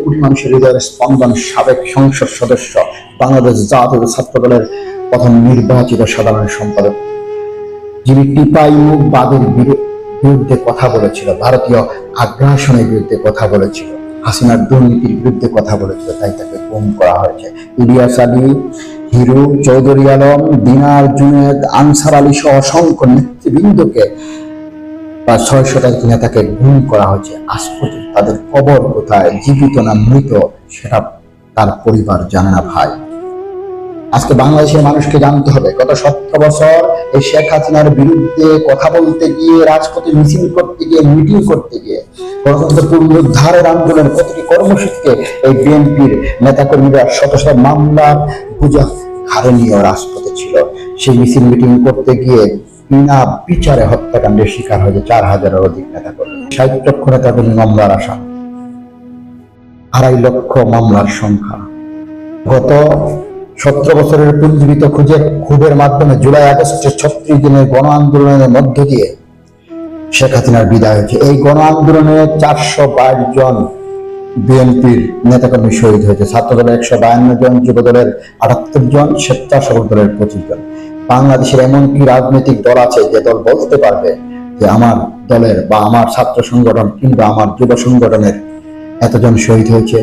কোটি মানুষের হৃদয়ের স্পন্দন, সাবেক সংসদ সদস্য, বাংলাদেশ জাতীয় ছাত্র দলের প্রথম নির্বাচিত সাধারণ সম্পাদক, যিনি টিপাই মুখ বাদের বিরুদ্ধে কথা বলেছিল, ভারতীয় আগ্রাসনের বিরুদ্ধে কথা বলেছিল, হাসিনার দুর্নীতির বিরুদ্ধে কথা বলেছিল, তাই তাকে গুম করা হয়েছে। ইলিয়াস আলী, হিরু, চৌধুরী আলম, দিনার, জুনেদ, আনসার আলী সহ অসংখ্য নেতৃবৃন্দকে প্রায় ৬০০ নেতাকে গুম করা হয়েছে। আজ পর্যন্ত তাদের কবর কোথায়, জীবিত না মৃত, সেটা তার পরিবার জানে না ভাই। আজকে বাংলাদেশের মানুষকে জানতে হবে, গত ১৭ বছর এই শেখ হাসিনার বিরুদ্ধে কথা বলতে গিয়ে, রাজপথে মিছিল করতে গিয়ে, মিটিং করতে গিয়ে, গণতন্ত্র পুনরুদ্ধারের আন্দোলনের প্রতিটি কর্মসূচিতে এই বিএনপির নেতাকর্মীরা শত শত মামলার বোঝা ঘাড়ে নিয়ে রাজপথে ছিল। সেই মিছিল মিটিং করতে গিয়ে বিনা বিচারে হত্যাকাণ্ডের শিকার হয়েছে ৪,০০০-এর অধিক নেতাকর্মী, ৬০ লক্ষ নেতাকর্মী মামলার আসামি, ২.৫ লক্ষ মামলার সংখ্যা। গত ১৭ বছরের পুঞ্জীবিত ক্ষোভের মাধ্যমে জুলাই আগস্টের ৩৬ দিনের গণ আন্দোলনের মধ্য দিয়ে শেখ হাসিনার বিদায় হয়েছে। এই গণ আন্দোলনে ৪২২ জন বিএনপির নেতাকর্মী শহীদ হয়েছে। ছাত্র দলের ১৫২ জন, যুব দলের ৭৮ জন, স্বেচ্ছাসেবক দলের ২৫ জন। বাংলাদেশের এমন কি রাজনৈতিক দল আছে যে দল বলতে পারবে যে আমার দলের বা আমার ছাত্র সংগঠন কিংবা আমার যুব সংগঠনের এতজন শহীদ হয়েছে?